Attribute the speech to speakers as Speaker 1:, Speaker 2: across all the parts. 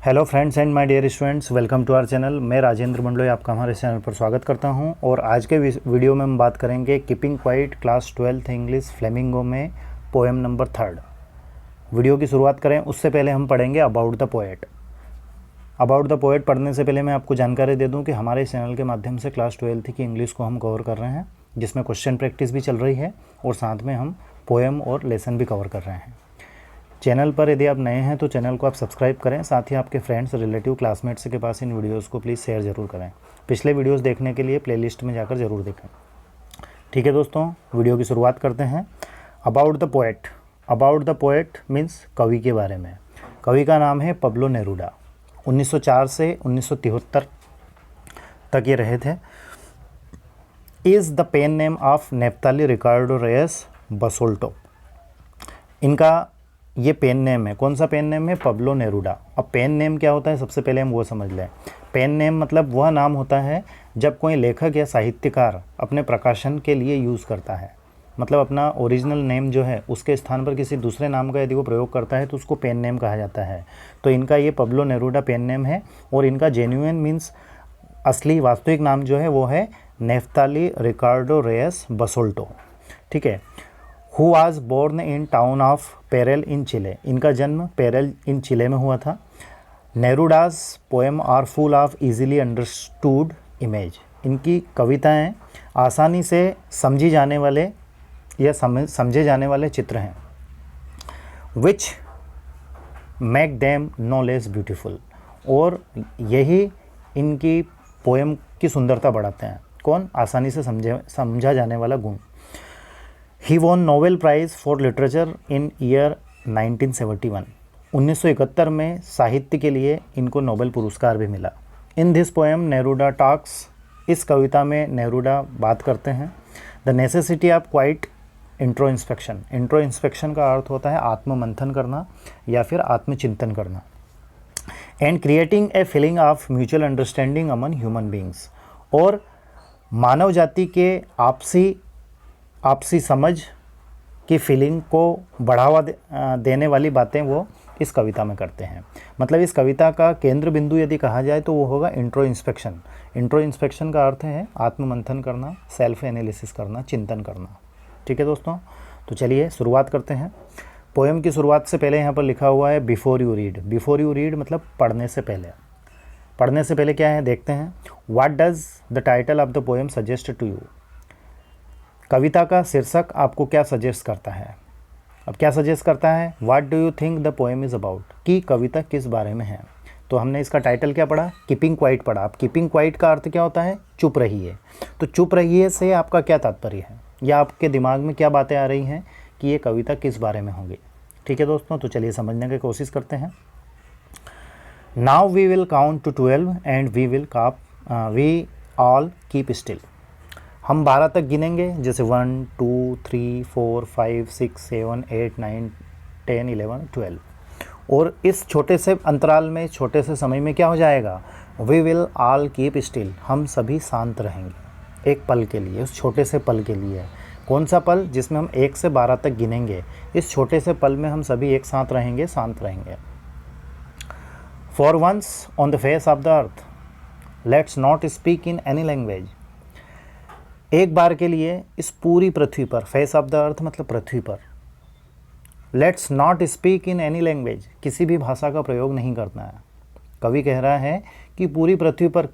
Speaker 1: Hello friends and my dear students, welcome to our channel. मैं राजेंद्र मंडलोई आपका हमारे channel पर स्वागत करता हूं। और आज के वीडियो में हम बात करेंगे keeping quiet class 12th English flamingo में पोएम नंबर 3। वीडियो की शुरुआत करें उससे पहले हम पढ़ेंगे about the poet. About the poet पढ़ने से पहले मैं आपको जानकारी दे दूँ कि हमारे चैनल के माध्यम से क्लास 12th की इंग्लिश को हम कवर कर रहे हैं, जिसमें क्वेश्चन प्रैक्टिस भी चल रही है और साथ में हम पोएम और लेसन भी कवर कर रहे हैं। चैनल पर यदि आप नए हैं तो चैनल को आप सब्सक्राइब करें, साथ ही आपके फ्रेंड्स, रिलेटिव, क्लासमेट्स के पास इन वीडियोस को प्लीज़ शेयर ज़रूर करें। पिछले वीडियोस देखने के लिए प्लेलिस्ट में जाकर ज़रूर देखें। ठीक है दोस्तों, वीडियो की शुरुआत करते हैं। About the poet. About the poet means कवि के बारे में। कवि का नाम है पब्लो नेरूडा। 1904 से 1973 तक ये रहे थे। Is the pen name of Neftali Ricardo Reyes Basoalto. इनका ये पेन नेम है। कौन सा पेन नेम है? Pablo Neruda. अब पेन नेम क्या होता है, सबसे पहले हम वो समझ लें। पेन नेम मतलब वह नाम होता है जब कोई लेखक या साहित्यकार अपने प्रकाशन के लिए यूज़ करता है, मतलब अपना ओरिजिनल नेम जो है उसके स्थान पर किसी दूसरे नाम का यदि वो प्रयोग करता है तो उसको पेन नेम कहा जाता है। तो इनका ये पब्लो नेरूडा पेन नेम है। और इनका जेन्युइन मीन्स असली वास्तविक नाम जो है वो है नेफ्ताली रिकार्डो रेयस बसोल्टो। ठीक है। Who was born in town of Parral in Chile. इनका जन्म पेरेल इन चिले में हुआ था। Neruda's poem are full of easily understood image. इनकी कविताएं आसानी से समझी जाने वाले या समझे जाने वाले चित्र हैं। Which make them no less beautiful. और यही इनकी पोएम की सुंदरता बढ़ाते हैं। कौन? आसानी से समझा जाने वाला गुण। He won Nobel prize for literature in year 1971। 1971 में साहित्य के लिए इनको नोबेल पुरस्कार भी मिला। In this poem Neruda talks. इस कविता में नेरूडा बात करते हैं the necessity of quiet introspection. Introspection का अर्थ होता है आत्ममंथन करना या फिर आत्मचिंतन करना। And creating a feeling of mutual understanding Aman human beings. और मानव जाति के आपसी समझ की फीलिंग को बढ़ावा देने वाली बातें वो इस कविता में करते हैं। मतलब इस कविता का केंद्र बिंदु यदि कहा जाए तो वो होगा इंट्रो इंस्पेक्शन। इंट्रो इंस्पेक्शन का अर्थ है आत्ममंथन करना, सेल्फ एनालिसिस करना, चिंतन करना। ठीक है दोस्तों, तो चलिए शुरुआत करते हैं। पोएम की शुरुआत से पहले यहाँ पर लिखा हुआ है before you read. Before you read मतलब पढ़ने से पहले। पढ़ने से पहले क्या है देखते हैं। What does the title of the poem suggest to you. कविता का शीर्षक आपको क्या सजेस्ट करता है? अब क्या सजेस्ट करता है? What do you think the poem is about. कि कविता किस बारे में है। तो हमने इसका टाइटल क्या पढ़ा? कीपिंग क्वाइट पढ़ा। अब कीपिंग क्वाइट का अर्थ क्या होता है? चुप रहिए। तो चुप रहिए से आपका क्या तात्पर्य है, या आपके दिमाग में क्या बातें आ रही हैं कि ये कविता किस बारे में होगी। ठीक है दोस्तों, तो चलिए समझने की कोशिश करते हैं। Now we will count to 12 and we all keep still. हम 12 तक गिनेंगे, जैसे 1 2 3 4 5 6 7 8 9 10 11 12। और इस छोटे से अंतराल में, छोटे से समय में क्या हो जाएगा? We will all keep still. हम सभी शांत रहेंगे एक पल के लिए, उस छोटे से पल के लिए। कौन सा पल? जिसमें हम 1 से 12 तक गिनेंगे। इस छोटे से पल में हम सभी एक साथ रहेंगे, शांत रहेंगे। For once on the face of the earth let's not speak in any language. एक बार के लिए इस पूरी पृथ्वी पर, फेस ऑफ द अर्थ मतलब पृथ्वी पर, let's not speak in any language, किसी भी भाषा का प्रयोग नहीं करना है। कवि कह रहा है कि पूरी पृथ्वी पर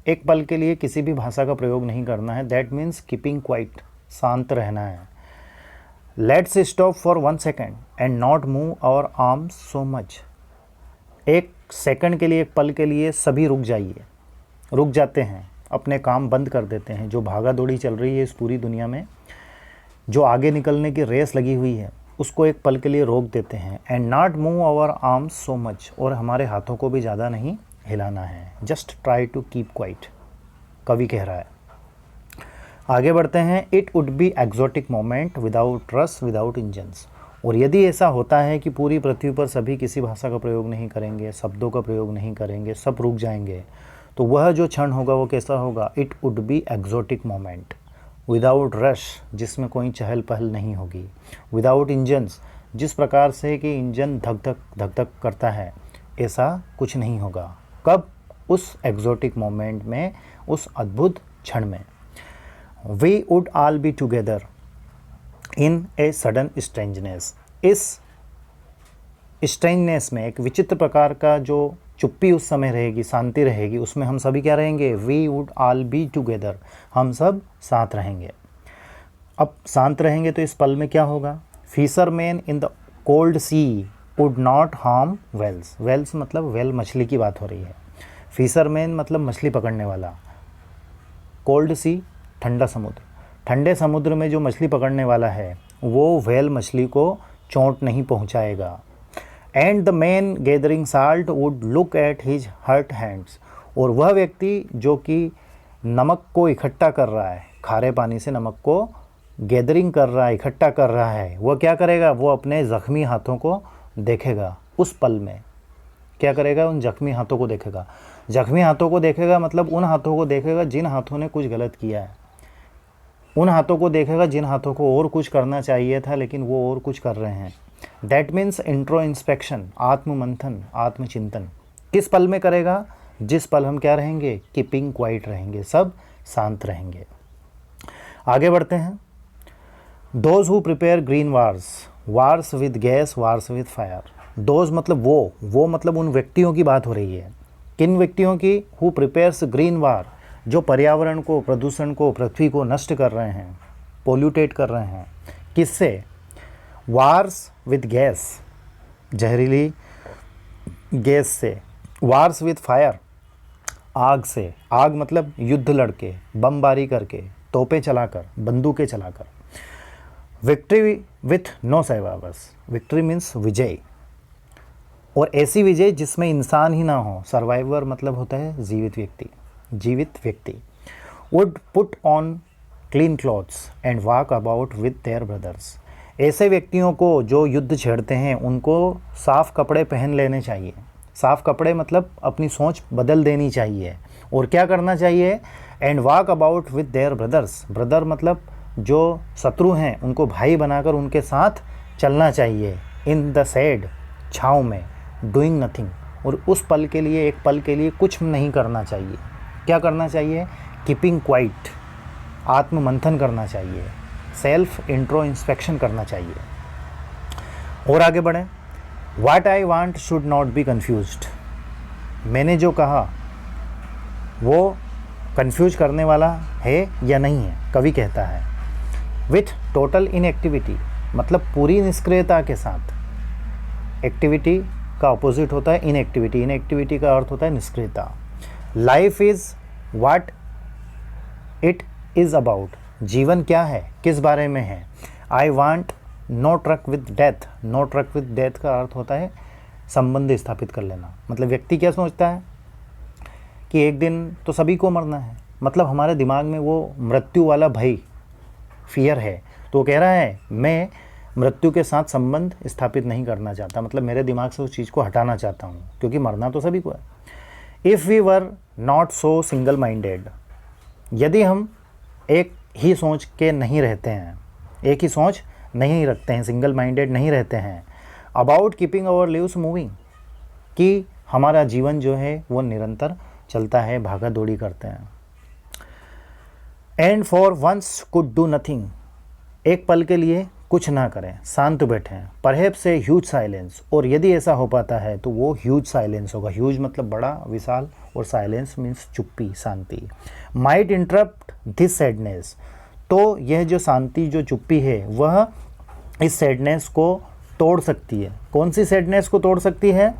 Speaker 1: एक पल के लिए किसी भी भाषा का प्रयोग नहीं करना है। दैट मीन्स कीपिंग क्वाइट, शांत रहना है। Let's stop for 1 second and not move our arms so much. एक सेकंड के लिए, एक पल के लिए सभी रुक जाइए, रुक जाते हैं, अपने काम बंद कर देते हैं। जो भागा दौड़ी चल रही है इस पूरी दुनिया में, जो आगे निकलने की रेस लगी हुई है, उसको एक पल के लिए रोक देते हैं। And not move our arms so much. और हमारे हाथों को भी ज़्यादा नहीं हिलाना है। Just try to keep quiet, कवि कह रहा है। आगे बढ़ते हैं। It would be exotic moment without rush without engines. और यदि ऐसा होता है कि पूरी पृथ्वी पर सभी किसी भाषा का प्रयोग नहीं करेंगे, शब्दों का प्रयोग नहीं करेंगे, सब रुक जाएंगे, तो वह जो क्षण होगा वो कैसा होगा? It would be exotic moment without rush, जिसमें कोई चहल पहल नहीं होगी। विदाउट इंजन्स, जिस प्रकार से कि इंजन धक धक करता है, ऐसा कुछ नहीं होगा। कब? उस एग्जोटिक मोमेंट में, उस अद्भुत क्षण में। We would all be together in a sudden strangeness. इस स्ट्रेंजनेस में, एक विचित्र प्रकार का जो चुप्पी उस समय रहेगी, शांति रहेगी, उसमें हम सभी क्या रहेंगे? We would all be together, हम सब साथ रहेंगे। अब शांत रहेंगे तो इस पल में क्या होगा? Fishermen in the cold sea would not harm whales. Whales मतलब वेल, मछली की बात हो रही है। फिशरमैन मतलब मछली पकड़ने वाला। कोल्ड सी ठंडा समुद्र। ठंडे समुद्र में जो मछली पकड़ने वाला है वो वेल मछली को चोट नहीं पहुंचाएगा। And the man gathering salt would look at his hurt hands. और वह व्यक्ति जो कि नमक को इकट्ठा कर रहा है, खारे पानी से नमक को गैदरिंग कर रहा है, इकट्ठा कर रहा है, वह क्या करेगा? वो अपने ज़ख्मी हाथों को देखेगा। उस पल में क्या करेगा? उन जख्मी हाथों को देखेगा। जख्मी हाथों को देखेगा मतलब उन हाथों को देखेगा जिन हाथों ने कुछ गलत किया है। उन हाथों को देखेगा जिन हाथों को और कुछ करना चाहिए था लेकिन वो और कुछ कर रहे हैं। दैट मीन्स इंट्रो इंस्पेक्शन, आत्ममंथन, आत्मचिंतन। किस पल में करेगा? जिस पल हम क्या रहेंगे? कीपिंग क्वाइट रहेंगे, सब शांत रहेंगे। आगे बढ़ते हैं। Those who prepare green wars, wars with gas, wars with fire. Those मतलब वो मतलब उन व्यक्तियों की बात हो रही है। किन व्यक्तियों की? हु प्रिपेयर्स ग्रीन वार, जो पर्यावरण को, प्रदूषण को, पृथ्वी को नष्ट कर रहे हैं, पोल्यूटेट कर रहे हैं। किससे? वार्स विद गैस, जहरीली गैस से। वार्स विद फायर, आग से। आग मतलब युद्ध लड़के, बमबारी करके, तोपें चलाकर, बंदूकें चलाकर। Victory with no survivors, victory means विजय, और ऐसी विजय जिसमें इंसान ही ना हो। सर्वाइवर मतलब होता है जीवित व्यक्ति, जीवित व्यक्ति। Would put on clean clothes and walk about with their brothers. ऐसे व्यक्तियों को जो युद्ध छेड़ते हैं उनको साफ़ कपड़े पहन लेने चाहिए। साफ़ कपड़े मतलब अपनी सोच बदल देनी चाहिए। और क्या करना चाहिए? And walk about with their brothers. Brother मतलब जो शत्रु हैं उनको भाई बनाकर उनके साथ चलना चाहिए। इन द शेड, छाँव में, डूइंग नथिंग। और उस पल के लिए, एक पल के लिए कुछ नहीं करना चाहिए। क्या करना चाहिए? कीपिंग क्वाइट, आत्ममंथन करना चाहिए, सेल्फ इंट्रो इंस्पेक्शन करना चाहिए। और आगे बढ़ें। What I want should not be confused. मैंने जो कहा वो कन्फ्यूज करने वाला है या नहीं है, कवि कहता है। विथ टोटल इनएक्टिविटी मतलब पूरी निष्क्रियता के साथ। एक्टिविटी का अपोजिट होता है इनएक्टिविटी। इनएक्टिविटी का अर्थ होता है निष्क्रियता। Life is what it is about. जीवन क्या है, किस बारे में है। I want no truck with death. No truck with death का अर्थ होता है संबंध स्थापित कर लेना। मतलब व्यक्ति क्या सोचता है कि एक दिन तो सभी को मरना है, मतलब हमारे दिमाग में वो मृत्यु वाला भय, फियर है। तो वो कह रहा है मैं मृत्यु के साथ संबंध स्थापित नहीं करना चाहता, मतलब मेरे दिमाग से उस चीज़ को हटाना चाहता हूँ, क्योंकि मरना तो सभी को है। If we were not so single minded, यदि हम एक ही सोच के नहीं रहते हैं, एक ही सोच नहीं रखते हैं, सिंगल माइंडेड नहीं रहते हैं, about keeping our lives moving, कि हमारा जीवन जो है वो निरंतर चलता है, भागा दौड़ी करते हैं। And for once could do nothing, एक पल के लिए कुछ ना करें, शांत बैठें। परहैप्स ए ह्यूज साइलेंस, और यदि ऐसा हो पाता है तो वो ह्यूज साइलेंस होगा। ह्यूज मतलब बड़ा, विशाल, और साइलेंस मीन्स चुप्पी, शांति। माइट इंटरप्ट दिस सैडनेस, तो यह जो शांति, जो चुप्पी है, वह इस सैडनेस को तोड़ सकती है। कौन सी सैडनेस को तोड़ सकती है?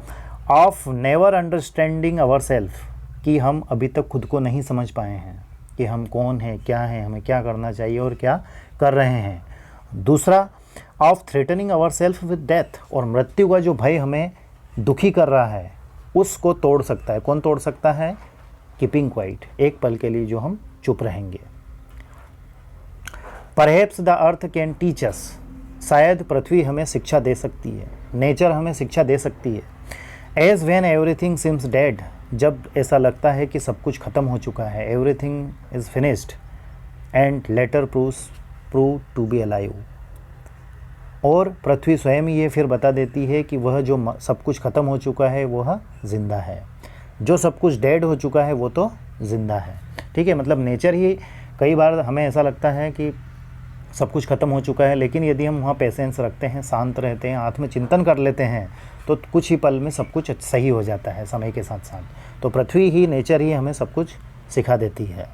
Speaker 1: Of never understanding our self, कि हम अभी तक खुद को नहीं समझ पाए हैं कि हम कौन हैं, क्या हैं, हमें क्या करना चाहिए और क्या कर रहे हैं। दूसरा, of threatening our self with death, और मृत्यु का जो भय हमें दुखी कर रहा है उसको तोड़ सकता है। कौन तोड़ सकता है? कीपिंग क्वाइट, एक पल के लिए जो हम चुप रहेंगे। Perhaps the earth can teach us, शायद पृथ्वी हमें शिक्षा दे सकती है, नेचर हमें शिक्षा दे सकती है। As when everything seems dead, जब ऐसा लगता है कि सब कुछ खत्म हो चुका है, everything is finished, and later prove to be alive, और पृथ्वी स्वयं ये फिर बता देती है कि वह जो सब कुछ ख़त्म हो चुका है वह ज़िंदा है, जो सब कुछ डेड हो चुका है वो तो ज़िंदा है। ठीक है, मतलब नेचर ही, कई बार हमें ऐसा लगता है कि सब कुछ ख़त्म हो चुका है, लेकिन यदि हम वहाँ पेशेंस रखते हैं, शांत रहते हैं, आत्मचिंतन कर लेते हैं तो कुछ ही पल में सब कुछ सही हो जाता है समय के साथ साथ। तो पृथ्वी ही, नेचर ही हमें सब कुछ सिखा देती है।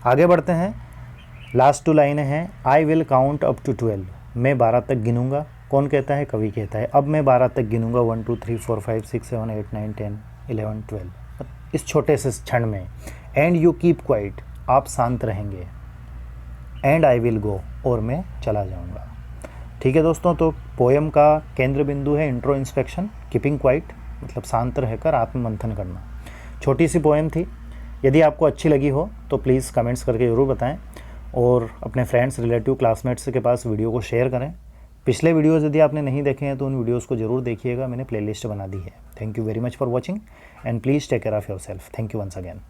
Speaker 1: आगे बढ़ते हैं, लास्ट 2 लाइनें हैं। I will count up to 12, मैं 12 तक गिनूंगा। कौन कहता है? कवि कहता है। अब मैं 12 तक गिनूंगा, 1 2 3 4 5 6 7 8 9 10 11 12, इस छोटे से क्षण में। एंड यू कीप क्वाइट, आप शांत रहेंगे। एंड आई विल गो, और मैं चला जाऊंगा। ठीक है दोस्तों, तो पोएम का केंद्र बिंदु है इंट्रो इंस्पेक्शन, कीपिंग क्वाइट मतलब शांत रहकर आत्ममंथन करना। छोटी सी पोएम थी। यदि आपको अच्छी लगी हो तो प्लीज़ कमेंट्स करके ज़रूर बताएं, और अपने फ्रेंड्स, रिलेटिव, क्लासमेट्स के पास वीडियो को शेयर करें। पिछले वीडियोज़ यदि आपने नहीं देखे हैं तो उन वीडियोज़ को ज़रूर देखिएगा, मैंने प्लेलिस्ट बना दी है। Thank you very much for watching and please take care of your self. Thank you once again.